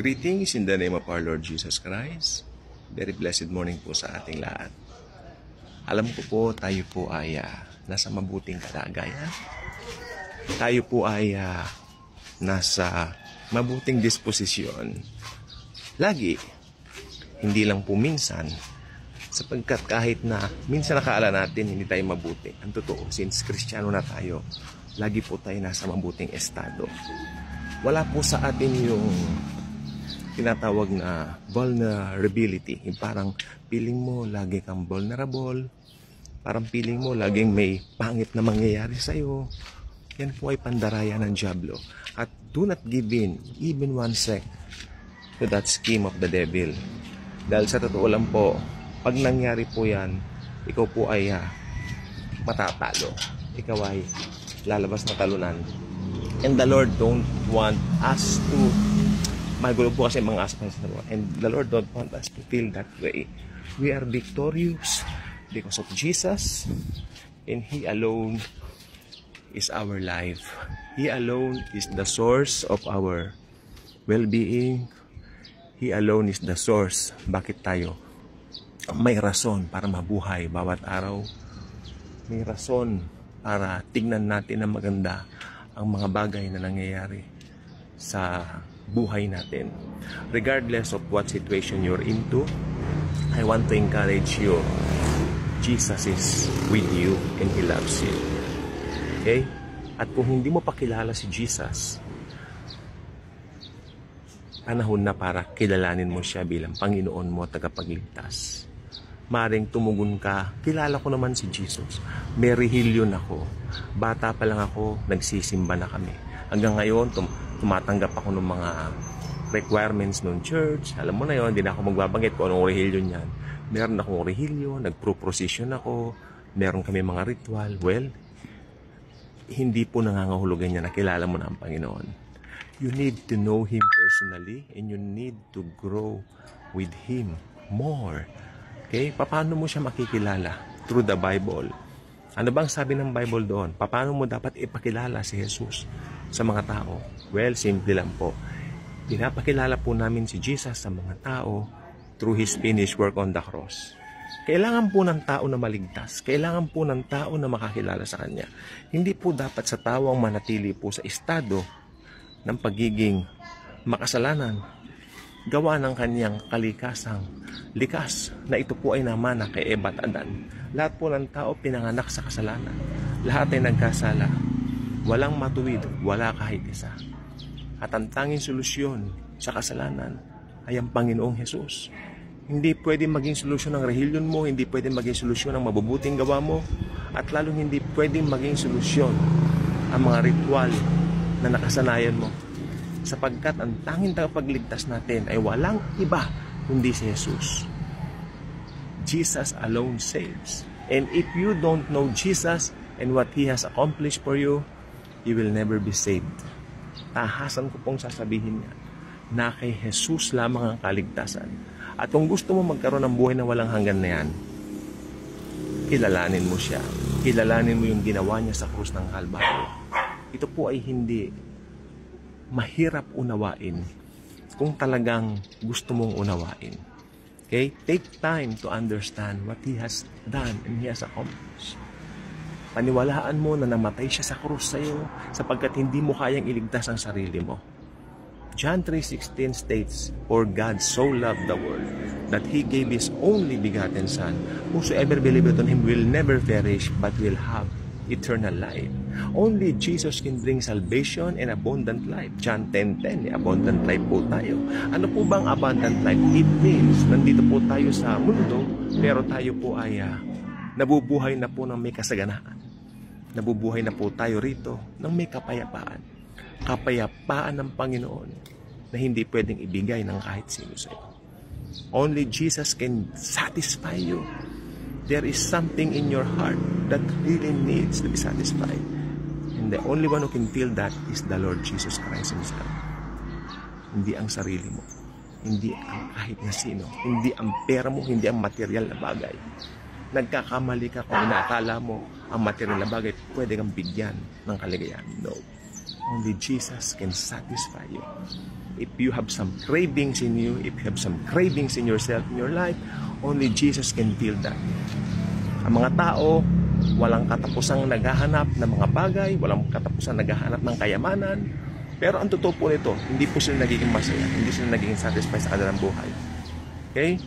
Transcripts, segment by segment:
Greetings in the name of our Lord Jesus Christ. Very blessed morning po sa ating lahat. Alam ko po, tayo po ay nasa mabuting kalagayan. Tayo po ay nasa mabuting disposisyon. Lagi, hindi lang po minsan, sapagkat kahit na minsan nakaala natin hindi tayo mabuti. Ang totoo, since Kristiyano na tayo, lagi po tayo nasa mabuting estado. Wala po sa atin yung tinatawag na vulnerability. Yung parang feeling mo lagi kang vulnerable. Parang feeling mo laging may pangit na mangyayari sa'yo. Yan po ay pandaraya ng dyablo. At do not give in even 1 sec to that scheme of the devil. Dahil sa totoo lang po, pag nangyari po yan, ikaw po ay matatalo. Ikaw ay lalabas na talunan. And the Lord don't want us to, magulo po kasi mga aspects na po, and the Lord don't want us to feel that way. We are victorious because of Jesus, and He alone is our life. He alone is the source of our well-being. He alone is the source. Bakit tayo may rason para mabuhay bawat araw? May rason para tignan natin na maganda ang mga bagay na nangyayari sa buhay natin. Regardless of what situation you're into, I want to encourage you. Jesus is with you and He loves you. Okay? At kung hindi mo pa kilala si Jesus, panahon na para kilalanin mo siya bilang Panginoon mo at tagapagligtas. Maring tumugon ka, kilala ko naman si Jesus. May rehilyon ako. Bata pa lang ako, nagsisimba na kami. Hanggang ngayon, tumatanggap ako ng mga requirements ng church. Alam mo na yon, hindi na ako magbabanggit kung anong rehilyon yan. Meron akong rehilyon, nagpro-procession ako, meron kami mga ritual. Well, hindi po nangangahulugan niya na kilala mo na ang Panginoon. You need to know Him personally and you need to grow with Him more. Okay? Paano mo siya makikilala? Through the Bible. Ano bang sabi ng Bible doon? Paano mo dapat ipakilala si Jesus sa mga tao? Well, simple lang po. Pinapakilala po namin si Jesus sa mga tao through His finished work on the cross. Kailangan po ng tao na maligtas. Kailangan po ng tao na makakilala sa Kanya. Hindi po dapat sa tao ang manatili po sa estado ng pagiging makasalanan. Gawa ng kanyang kalikasang likas na ito po ay namana kay Eva at Adan. Lahat po ng tao pinanganak sa kasalanan. Lahat ay nagkasala. Walang matuwid, wala kahit isa. At ang tanging solusyon sa kasalanan ay ang Panginoong Hesus. Hindi pwedeng maging solusyon ng rehilyon mo, hindi pwedeng maging solusyon ng mabubuting gawa mo, at lalong hindi pwedeng maging solusyon ang mga ritual na nakasanayan mo. Sapagkat ang tanging tagapagligtas natin ay walang iba kundi si Jesus. Jesus alone saves. And if you don't know Jesus and what He has accomplished for you, you will never be saved. Tahasan ko pong sasabihin niya na kay Jesus lamang ang kaligtasan. At kung gusto mo magkaroon ng buhay na walang hanggan na yan, kilalanin mo siya. Kilalanin mo yung ginawa niya sa krus ng Kalbaryo. Ito po ay hindi mahirap unawain kung talagang gusto mong unawain. Okay? Take time to understand what He has done and He has accomplished. Paniwalaan mo na namatay siya sa krus sa iyo sapagkat hindi mo kayang iligtas ang sarili mo. John 3:16 states, "For God so loved the world that He gave His only begotten Son. Whosoever believeth on Him will never perish but will have eternal life." Only Jesus can bring salvation and abundant life. John 10:10, abundant life po tayo. Ano po bang abundant life? It means, nandito po tayo sa mundo, pero tayo po ay nabubuhay na po ng may kasaganaan. Nabubuhay na po tayo rito ng may kapayapaan. Kapayapaan ng Panginoon na hindi pwedeng ibigay ng kahit sino sa iyo. Only Jesus can satisfy you. There is something in your heart that really needs to be satisfied. And the only one who can feel that is the Lord Jesus Christ Himself. Hindi ang sarili mo. Hindi ang kahit na sino. Hindi ang pera mo, hindi ang material na bagay. Nagkakamali ka kung inaakala mo ang material na bagay pwede kang bigyan ng kaligayahan. No. Only Jesus can satisfy you. If you have some cravings in you, if you have some cravings in yourself, in your life, only Jesus can fill that. Ang mga tao, walang katapusang naghahanap ng mga bagay, walang katapusang naghahanap ng kayamanan. Pero ang totoo po nito, hindi po sila nagiging masaya, hindi sila nagiging satisfied sa kanilang buhay. Okay?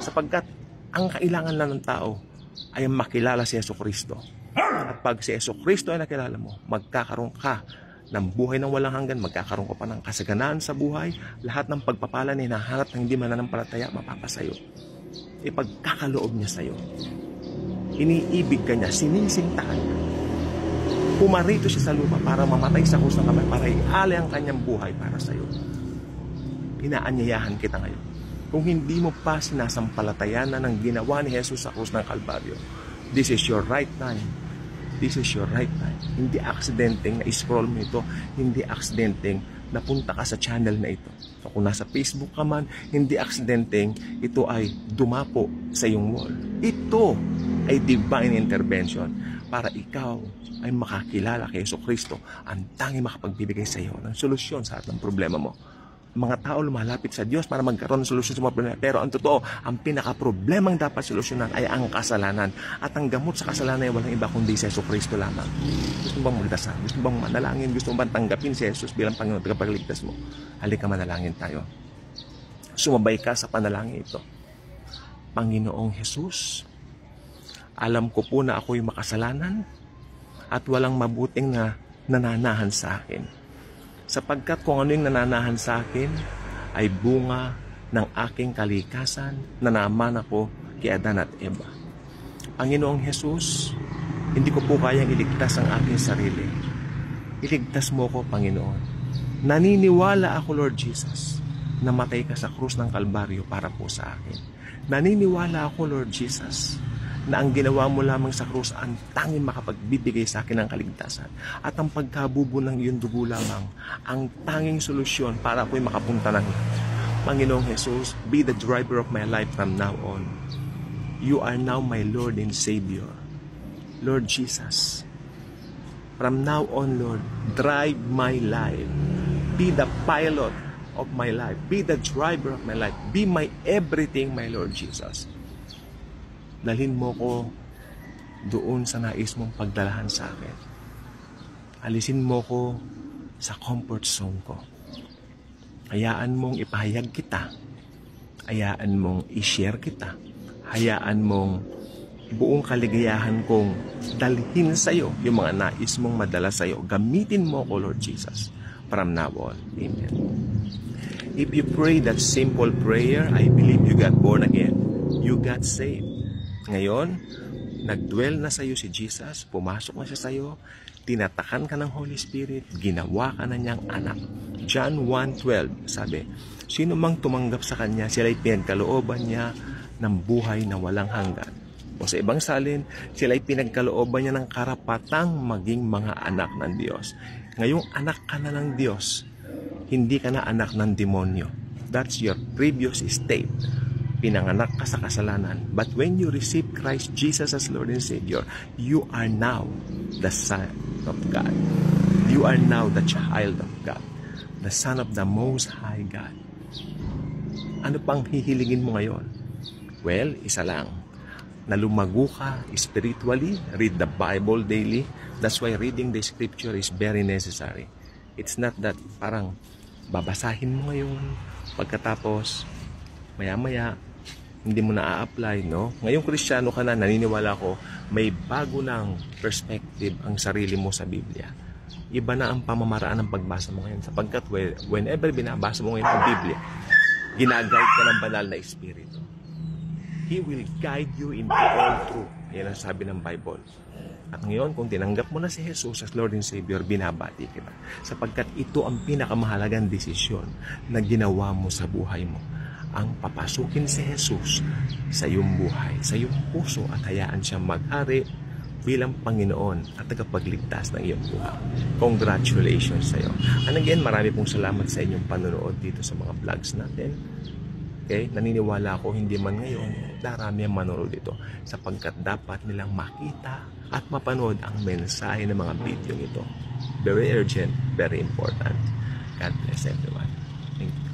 Sapagkat ang kailangan lang ng tao ay makilala si Jesucristo. At pag si Jesucristo ay nakilala mo, magkakaroon ka ng buhay ng walang hanggan, magkakaroon ka pa ng kasaganaan sa buhay, lahat ng pagpapala na hinahanap ng hindi mananampalataya, mapapasayo. Ipagkakaloob niya sa'yo. Iniibig ka niya, sinisinta ka niya. Pumarito siya sa lupa para mamatay sa krus ng Kalbaryo, para ialay ang kanyang buhay para sa'yo. Inaanyayahan kita ngayon. Kung hindi mo pa sinasampalatayan na ng ginawa ni Jesus sa krus ng Kalbaryo, this is your right time. This is your right time. Hindi aksidenteng na-scroll mo ito. Hindi aksidenteng napunta ka sa channel na ito. So kung nasa Facebook ka man, hindi aksidenteng ito ay dumapo sa iyong wall. Ito ay divine intervention para ikaw ay makakilala kay Jesucristo, ang tanging makapagbibigay sa iyo ng solusyon sa lahat ng problema mo. Mga tao lumalapit sa Diyos para magkaroon ng solusyon sa mga problema. Pero ang totoo, ang pinaka-problemang dapat solusyonan ay ang kasalanan. At ang gamot sa kasalanan ay walang iba kundi si Jesucristo lamang. Gusto mo bang magdasal? Gusto mo bang manalangin? Gusto mo bang tanggapin si Jesus bilang Panginoon at tagapagligtas mo? Halika, manalangin tayo. Sumabay ka sa panalangin ito. Panginoong Jesus, alam ko po na ako'y makasalanan at walang mabuting na nananahan sa akin. Sapagkat kung ano yung nananahan sa akin ay bunga ng aking kalikasan na naman ako kay Adan at Eva. Panginoong Jesus, hindi ko po kayang iligtas ang aking sarili. Iligtas mo ko, Panginoon. Naniniwala ako, Lord Jesus, na matay ka sa krus ng Kalbaryo para po sa akin. Naniniwala ako, Lord Jesus, na ang ginawa mo lamang sa krus ang tanging makapagbibigay sa akin ng kaligtasan. At ang pagkabubo ng iyong dugo lamang ang tanging solusyon para ako'y makapunta ng langit. Panginoong Jesus, be the driver of my life from now on. You are now my Lord and Savior. Lord Jesus, from now on, Lord, drive my life. Be the pilot of my life. Be the driver of my life. Be my everything, my Lord Jesus. Dalhin mo ko doon sa nais mong pagdalahan sa akin. Alisin mo ko sa comfort zone ko. Hayaan mong ipahayag kita. Hayaan mong i-share kita. Hayaan mong buong kaligayahan kong dalhin sa iyo yung mga nais mong madala sa iyo. Gamitin mo ko, Lord Jesus, from now on. Amen. If you pray that simple prayer, I believe you got born again. You got saved. Ngayon, nagdwell na sa iyo si Jesus, pumasok na siya sa iyo, tinatakan ka ng Holy Spirit, ginawa ka na niyang anak. John 1:12, sabi, sino mang tumanggap sa Kanya, sila'y pinagkalooban niya ng buhay na walang hanggan. O sa ibang salin, sila'y pinagkalooban niya ng karapatang maging mga anak ng Diyos. Ngayong anak ka na ng Diyos, hindi ka na anak ng demonyo. That's your previous state. Pinanganak ka sa kasalanan. But when you receive Christ Jesus as Lord and Savior, you are now the Son of God. You are now the child of God. The Son of the Most High God. Ano pang hihilingin mo ngayon? Well, isa lang. Na lumago ka spiritually, read the Bible daily. That's why reading the Scripture is very necessary. It's not that parang babasahin mo ngayon, pagkatapos maya-maya hindi mo na-a-apply, no? Ngayong Kristiyano ka na, naniniwala ko, may bago ng perspective ang sarili mo sa Biblia. Iba na ang pamamaraan ng pagbasa mo ngayon. Sapagkat whenever binabasa mo ngayon ang Biblia, ginaguide ka ng banal na Espiritu. He will guide you into all truth. Yan ang sabi ng Bible. At ngayon, kung tinanggap mo na si Jesus as Lord and Savior, binabati kita. Sapagkat ito ang pinakamahalagang desisyon na ginawa mo sa buhay mo. Ang papasukin si Jesus sa iyong buhay, sa iyong puso at hayaan siyang maghari bilang Panginoon at tagapagligtas ng iyong buhay. Congratulations sa iyo. And again, marami pong salamat sa inyong panonood dito sa mga vlogs natin. Okay? Naniniwala ako hindi man ngayon, darami ang manonood dito sapagkat dapat nilang makita at mapanood ang mensahe ng mga video ito. Very urgent, very important. God bless everyone. Thank you.